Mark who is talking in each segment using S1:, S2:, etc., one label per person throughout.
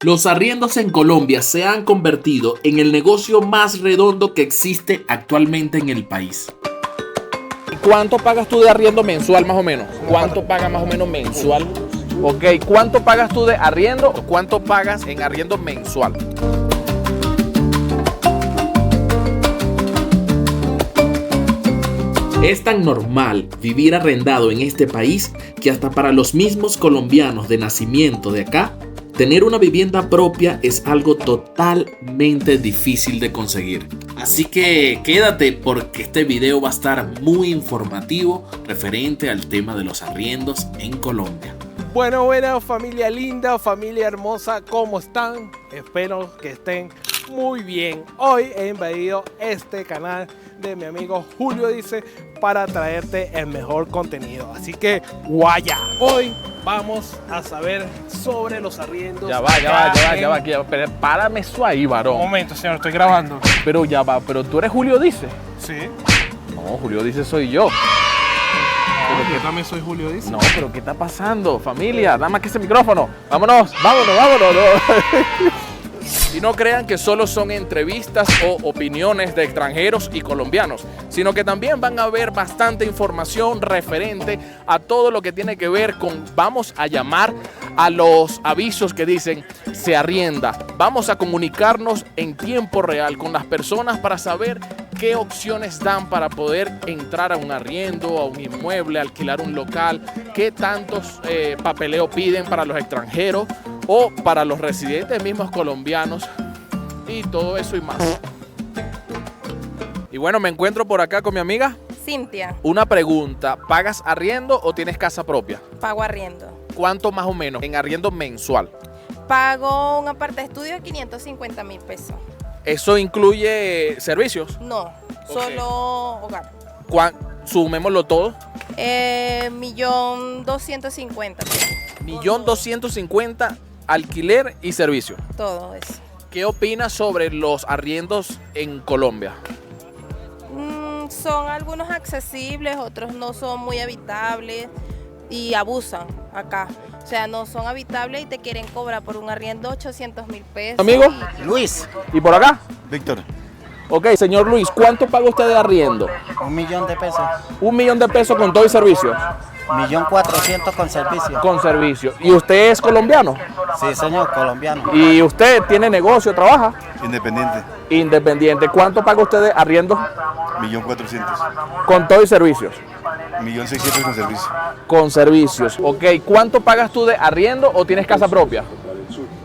S1: Los arriendos en Colombia se han convertido en el negocio más redondo que existe actualmente en el país.
S2: ¿Cuánto pagas tú de arriendo mensual más o menos? ¿Cuánto pagas más o menos mensual? Ok, ¿cuánto pagas tú de arriendo o cuánto pagas en arriendo mensual?
S1: Es tan normal vivir arrendado en este país que hasta para los mismos colombianos de nacimiento de acá, tener una vivienda propia es algo totalmente difícil de conseguir. Así que quédate porque este video va a estar muy informativo referente al tema de los arriendos en Colombia.
S3: Bueno, familia linda, familia hermosa, ¿cómo están? Espero que estén muy bien. Hoy he invadido este canal de mi amigo Julio Dice para traerte el mejor contenido. Así que guaya. Hoy vamos a saber sobre los arriendos.
S2: Ya va, párame eso ahí, varón.
S3: Un momento, señor, estoy grabando.
S2: Pero ya va, pero tú eres Julio Dice.
S3: Sí.
S2: No, Julio Dice soy yo.
S3: Yo también soy Julio Dice.
S2: No, pero ¿qué está pasando, familia? Dame que ese micrófono. Vámonos. Y no crean que solo son entrevistas o opiniones de extranjeros y colombianos, sino que también van a ver bastante información referente a todo lo que tiene que ver con, vamos a llamar a los avisos que dicen se arrienda. Vamos a comunicarnos en tiempo real con las personas para saber qué opciones dan para poder entrar a un arriendo, a un inmueble, alquilar un local, qué tantos papeleo piden para los extranjeros o para los residentes mismos colombianos y todo eso y más. Y bueno, me encuentro por acá con mi amiga
S4: Cintia.
S2: Una pregunta, ¿pagas arriendo o tienes casa propia?
S4: Pago arriendo.
S2: ¿Cuánto más o menos en arriendo mensual?
S4: Pago un aparte estudio de 550.000 pesos.
S2: ¿Eso incluye servicios?
S4: No, solo hogar.
S2: Sumémoslo todo.
S4: 1.250.000.
S2: 1.250.000 alquiler y servicio.
S4: Todo eso.
S2: ¿Qué opinas sobre los arriendos en Colombia?
S4: Son algunos accesibles, otros no son muy habitables y abusan acá. O sea, no son habitables y te quieren cobrar por un arriendo 800.000 pesos.
S2: Amigo,
S5: Luis.
S2: ¿Y por acá?
S5: Víctor.
S2: Ok, señor Luis, ¿cuánto paga usted de arriendo?
S5: 1.000.000 de pesos.
S2: 1.000.000 de pesos con todo y servicio.
S5: 1.400.000 con servicio.
S2: Con servicio. ¿Y usted es colombiano?
S5: Sí, señor, colombiano.
S2: ¿Y usted tiene negocio, trabaja?
S6: Independiente.
S2: Independiente. ¿Cuánto paga usted de arriendo?
S6: 1.400.000.
S2: Con todo y servicios.
S6: 1.600.000 con servicio.
S2: Con servicios. Ok, ¿cuánto pagas tú de arriendo o tienes casa propia?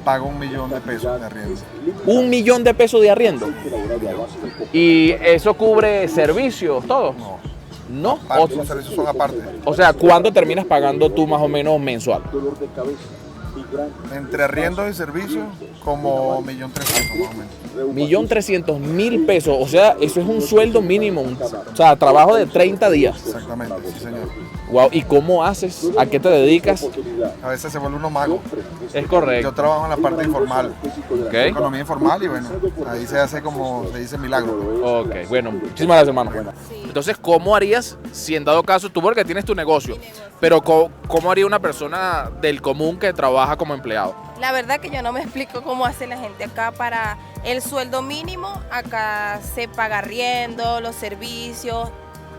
S6: Pago 1.000.000 de pesos de arriendo.
S2: 1.000.000 de pesos de arriendo. ¿Y eso cubre servicios, todos? No.
S6: Los servicios son aparte.
S2: O sea, ¿cuánto terminas pagando tú más o menos mensual?
S6: Entre arriendo y servicios, como 1.300.000 más o menos.
S2: 1.300.000 pesos. O sea, eso es un sueldo mínimo. O sea, trabajo de 30 días.
S6: Exactamente, sí señor.
S2: Wow, ¿y cómo haces? ¿A qué te dedicas?
S6: A veces se vuelve uno mago.
S2: Es correcto.
S6: Yo trabajo en la parte informal.
S2: Okay.
S6: Economía informal y bueno, ahí se hace como se dice milagro.
S2: Ok, bueno, muchísimas gracias, hermano. Entonces, ¿cómo harías si en dado caso, tú porque tienes tu negocio, pero cómo haría una persona del común que trabaja como empleado?
S4: La verdad que yo no me explico cómo hace la gente acá para el sueldo mínimo. Acá se paga arriendo, los servicios,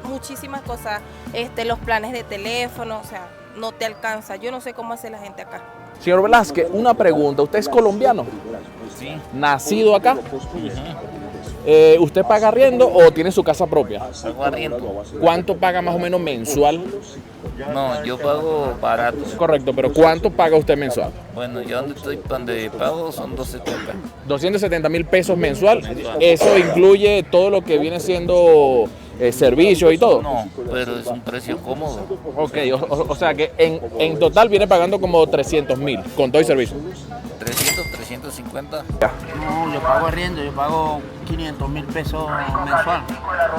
S4: muchísimas cosas, los planes de teléfono, o sea, no te alcanza. Yo no sé cómo hace la gente acá.
S2: Señor Velázquez, una pregunta. ¿Usted es colombiano?
S5: Sí.
S2: ¿Nacido acá? ¿Usted paga arriendo o tiene su casa propia?
S5: Pago arriendo.
S2: ¿Cuánto paga más o menos mensual?
S5: No, yo pago barato.
S2: Correcto, pero ¿cuánto paga usted mensual?
S5: Bueno, yo donde pago son 270.
S2: 270.000 pesos mensual. ¿Eso incluye todo lo que viene siendo servicios y todo?
S5: No, pero es un precio cómodo.
S2: Ok, o sea que en total viene pagando como 300.000 con todo y servicio.
S5: 300, 350.
S7: No, yo pago arriendo, yo pago 500.000 pesos mensual.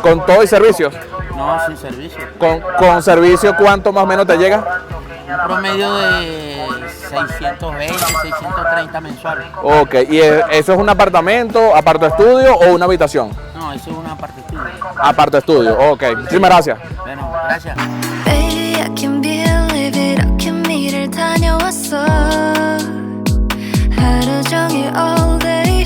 S2: ¿Con todo y servicios?
S7: No, sin servicio.
S2: ¿Con servicio cuánto más o menos te llega?
S7: Un promedio de 620, 630 mensual.
S2: Ok, ¿y eso es un apartamento, aparto estudio o una habitación?
S7: No, eso es una parte estudio.
S2: Aparto estudio, ok. Muchísimas gracias.
S7: Bueno, gracias.
S8: Baby, I can believe it. 어깨 밀을 다녀왔어. 하루 종일 심장이 all day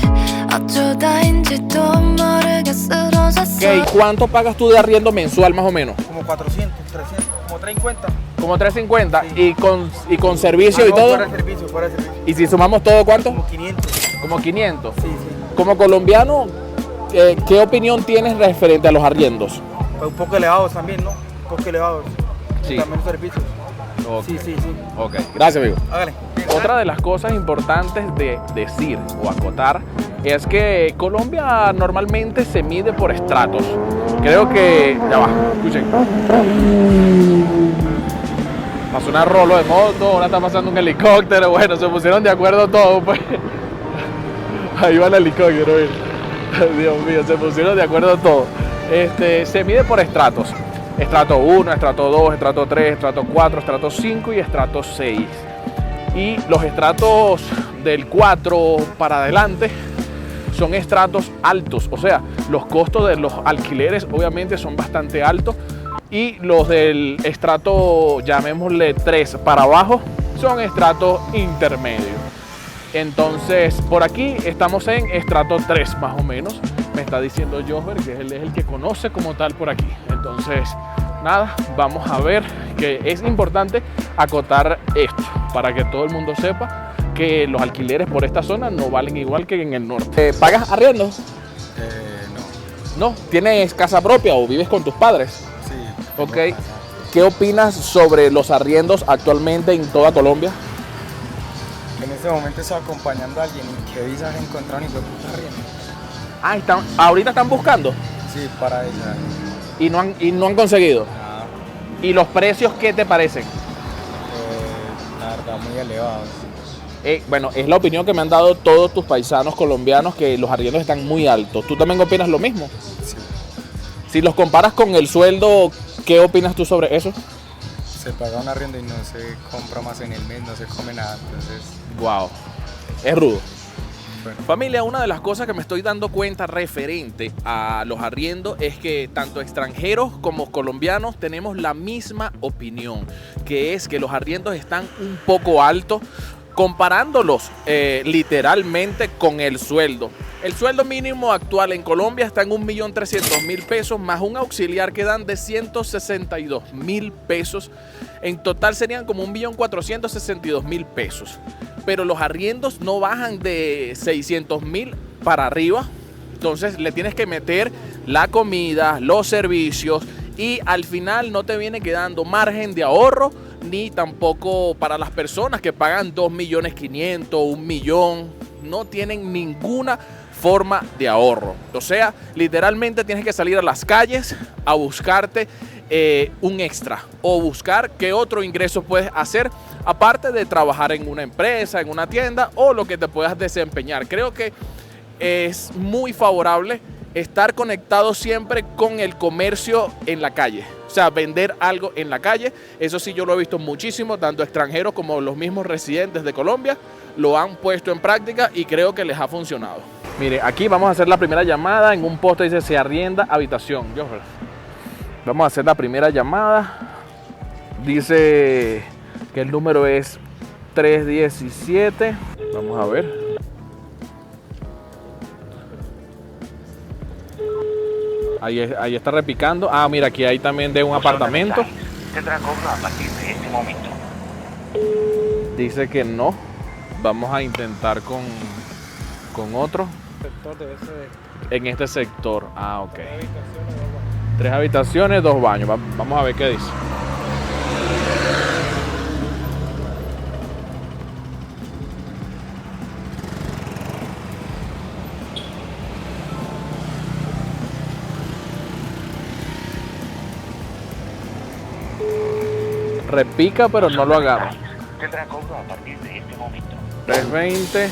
S8: 어쩌다인지도 모르게 쓰러졌어.
S2: Ok, ¿cuánto pagas tú de arriendo mensual más o menos?
S7: Como 400, 300, como 350.
S2: Como 350
S7: Sí.
S2: y con servicio y
S7: no,
S2: todo.
S7: Fuera servicio, fuera servicio.
S2: Y si sumamos todo, ¿cuánto?
S7: Como 500.
S2: Como 500.
S7: Sí, sí.
S2: Como colombiano, ¿qué opinión tienes referente a los arriendos?
S7: Pues un poco elevados también, ¿no? Un poco elevados.
S2: Sí.
S7: También los servicios.
S2: Ok.
S7: Sí, sí, sí.
S2: Ok, gracias amigo.
S7: Hágale.
S2: Otra de las cosas importantes de decir o acotar es que Colombia normalmente se mide por estratos. Creo que... Ya va, escuchen. Pasó una rolo de moto, ahora está pasando un helicóptero. Bueno, se pusieron de acuerdo todos, pues. Ahí va el helicóptero, mira. Dios mío, se pusieron de acuerdo todos. Se mide por estratos. Estrato 1, estrato 2, estrato 3, estrato 4, estrato 5 y estrato 6. Y los estratos del 4 para adelante son estratos altos, o sea, los costos de los alquileres obviamente son bastante altos y los del estrato, llamémosle 3 para abajo, son estratos intermedios. Entonces, por aquí estamos en estrato 3 más o menos. Me está diciendo Josber que él es el que conoce como tal por aquí. Entonces, nada, vamos a ver que es importante acotar esto para que todo el mundo sepa que los alquileres por esta zona no valen igual que en el norte. ¿Pagas arriendo?
S6: No.
S2: ¿No? ¿Tienes casa propia o vives con tus padres?
S6: Sí.
S2: Ok. ¿Qué opinas sobre los arriendos actualmente en toda Colombia?
S6: En este momento estoy acompañando a alguien y que visas encontraron y fue puta arriendo.
S2: Ah, ahorita están buscando
S6: Sí, para ella.
S2: y no han conseguido.
S6: Nada.
S2: ¿Y los precios qué te parecen?
S6: La verdad, muy elevados.
S2: Bueno, es la opinión que me han dado todos tus paisanos colombianos, que los arriendos están muy altos. ¿Tú también opinas lo mismo?
S6: Sí.
S2: Si los comparas con el sueldo, ¿qué opinas tú sobre eso?
S6: Se paga un arriendo y no se compra más en el mes, no se come nada, entonces...
S2: Wow, es rudo.
S6: Bueno.
S2: Familia, una de las cosas que me estoy dando cuenta referente a los arriendos es que tanto extranjeros como colombianos tenemos la misma opinión, que es que los arriendos están un poco altos comparándolos literalmente con el sueldo. El sueldo mínimo actual en Colombia está en 1.300.000 pesos más un auxiliar que dan de 162.000 pesos. En total serían como 1.462.000 pesos. Pero los arriendos no bajan de 600.000 para arriba. Entonces le tienes que meter la comida, los servicios y al final no te viene quedando margen de ahorro ni tampoco para las personas que pagan 2.500.000, 1.000.000. No tienen ninguna forma de ahorro. O sea, literalmente tienes que salir a las calles a buscarte un extra o buscar qué otro ingreso puedes hacer aparte de trabajar en una empresa, en una tienda o lo que te puedas desempeñar. Creo que es muy favorable estar conectado siempre con el comercio en la calle. O sea, vender algo en la calle. Eso sí, yo lo he visto muchísimo, tanto extranjeros como los mismos residentes de Colombia lo han puesto en práctica y creo que les ha funcionado. Mire, aquí vamos a hacer la primera llamada. En un poste dice se arrienda habitación. Vamos a hacer la primera llamada. Dice que el número es 317. Vamos a ver. Ahí está repicando. Ah, mira, aquí hay también de un apartamento.
S9: Tendrá cobro a partir de este momento.
S2: Dice que no. Vamos a intentar con otro.
S3: Sector debe ser
S2: En este sector. Ah, ok.
S3: 3 habitaciones, 2 baños.
S2: 3 habitaciones, 2 baños. Vamos a ver qué dice. Repica, pero no lo agarra.
S9: Tendrá cobro a partir de este momento.
S2: 320.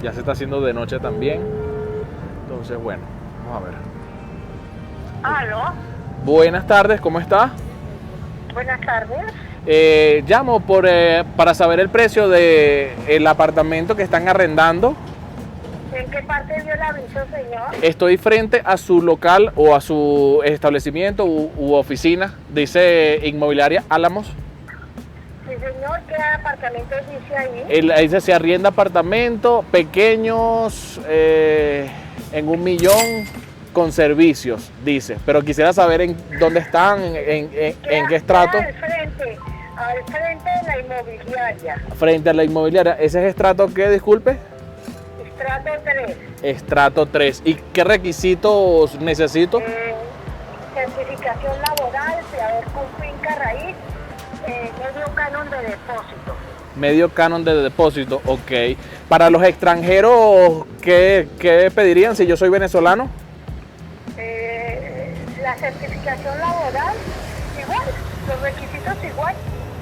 S2: Ya se está haciendo de noche también. Entonces, bueno, vamos a ver.
S10: ¿Aló?
S2: Buenas tardes, ¿cómo está?
S10: Buenas tardes.
S2: Llamo para saber el precio del apartamento que están arrendando.
S10: ¿En qué parte vio el aviso, señor?
S2: Estoy frente a su local o a su establecimiento u oficina. Dice Inmobiliaria Álamos.
S10: Sí, señor, ¿qué apartamentos dice ahí?
S2: Ahí se arrienda apartamentos pequeños en 1 millón con servicios, dice. Pero quisiera saber en dónde están, en qué estrato.
S10: Al frente de la inmobiliaria.
S2: Frente a la inmobiliaria. ¿Ese es estrato qué, disculpe?
S10: Estrato 3.
S2: Estrato 3. ¿Y qué requisitos necesito?
S10: Certificación laboral, fiador con finca raíz, medio canon de depósito.
S2: Medio canon de depósito, ok. Para los extranjeros, ¿qué pedirían si yo soy venezolano?
S10: La certificación laboral, igual, los requisitos igual.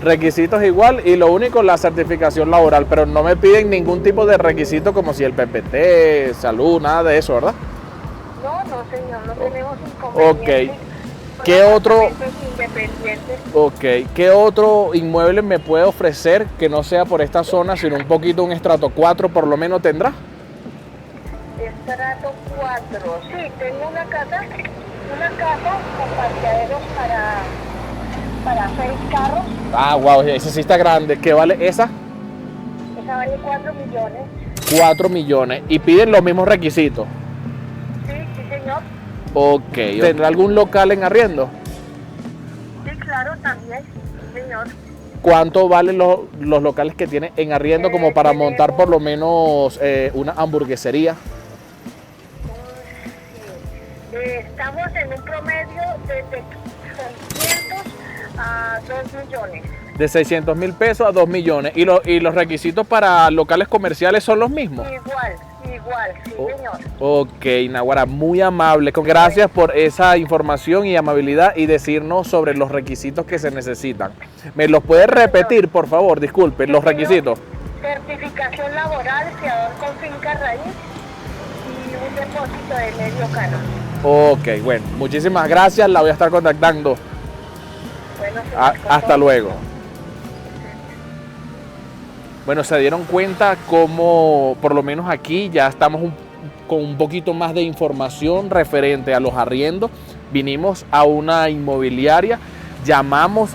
S2: Requisitos igual y lo único la certificación laboral, pero no me piden ningún tipo de requisito como si el PPT, salud, nada de eso, ¿verdad?
S10: No, señor, no tenemos inconvenientes.
S2: Ok. ¿Qué otro?
S10: Independientes.
S2: Ok. ¿Qué otro inmueble me puede ofrecer que no sea por esta zona, sino un poquito un estrato 4 por lo menos tendrá?
S10: Estrato 4. Sí, tengo una casa con parqueaderos para 6 carros.
S2: Ah, wow, esa sí está grande. ¿Qué vale esa?
S10: Esa vale 4 millones.
S2: 4 millones. ¿Y piden los mismos requisitos?
S10: Sí, señor.
S2: Ok. ¿Tendrá algún local en arriendo?
S10: Sí, claro, también, sí, señor.
S2: ¿Cuánto valen los locales que tiene en arriendo como para montar por lo menos una hamburguesería?
S10: Estamos en un promedio de 600 a 2 millones.
S2: De 600.000 pesos a 2 millones. ¿Y los requisitos para locales comerciales son los mismos?
S10: Igual, sí, señor.
S2: Ok, Naguará, muy amable. Gracias por esa información y amabilidad y decirnos sobre los requisitos que se necesitan. ¿Me los puede repetir, por favor? Disculpe, los requisitos.
S10: Certificación laboral, fiador con finca raíz y un depósito de medio canon.
S2: Ok, bueno, muchísimas gracias. La voy a estar contactando.
S10: Bueno, señor,
S2: hasta luego. Bueno, se dieron cuenta cómo por lo menos aquí ya estamos con un poquito más de información referente a los arriendos. Vinimos a una inmobiliaria, llamamos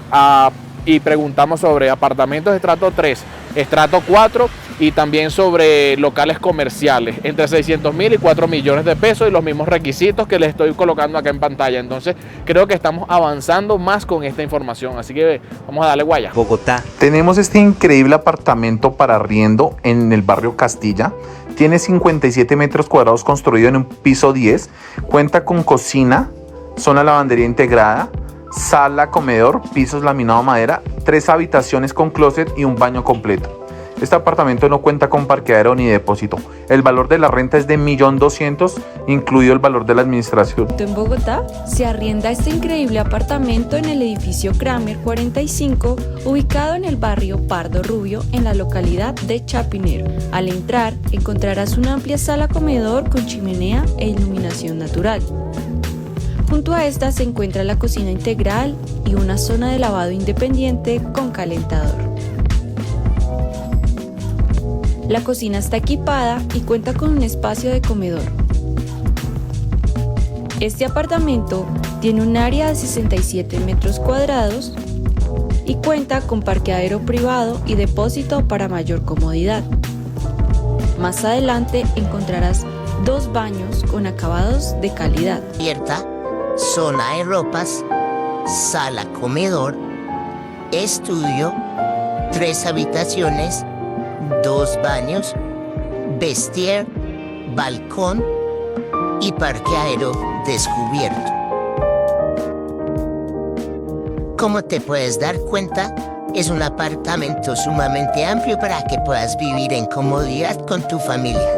S2: y preguntamos sobre apartamentos de estrato 3, estrato 4 y también sobre locales comerciales entre 600.000 y 4 millones de pesos y los mismos requisitos que les estoy colocando acá en pantalla. Entonces creo que estamos avanzando más con esta información, así que vamos a darle guaya.
S11: Bogotá. Tenemos este increíble apartamento para arriendo en el barrio Castilla. Tiene 57 metros cuadrados, construido en un piso 10. Cuenta con cocina, zona lavandería integrada, sala, comedor, pisos laminado madera, 3 habitaciones con closet y un baño completo. Este apartamento no cuenta con parqueadero ni depósito. El valor de la renta es de 1.200.000, incluido el valor de la administración.
S12: En Bogotá se arrienda este increíble apartamento en el edificio Kramer 45, ubicado en el barrio Pardo Rubio, en la localidad de Chapinero. Al entrar, encontrarás una amplia sala comedor con chimenea e iluminación natural. Junto a esta se encuentra la cocina integral y una zona de lavado independiente con calentador. La cocina está equipada y cuenta con un espacio de comedor. Este apartamento tiene un área de 67 metros cuadrados y cuenta con parqueadero privado y depósito para mayor comodidad. Más adelante encontrarás 2 baños con acabados de calidad.
S13: Abierta, zona de ropas, sala comedor, estudio, 3 habitaciones, 2 baños, vestier, balcón y parqueadero descubierto. Como te puedes dar cuenta, es un apartamento sumamente amplio para que puedas vivir en comodidad con tu familia.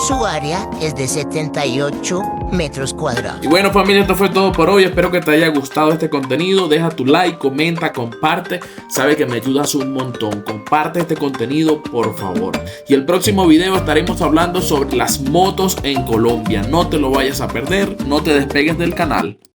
S13: Su área es de 78 metros cuadrados.
S1: Y bueno, familia, esto fue todo por hoy. Espero que te haya gustado este contenido. Deja tu like, comenta, comparte. Sabe que me ayudas un montón. Comparte este contenido, por favor. Y el próximo video estaremos hablando sobre las motos en Colombia. No te lo vayas a perder. No te despegues del canal.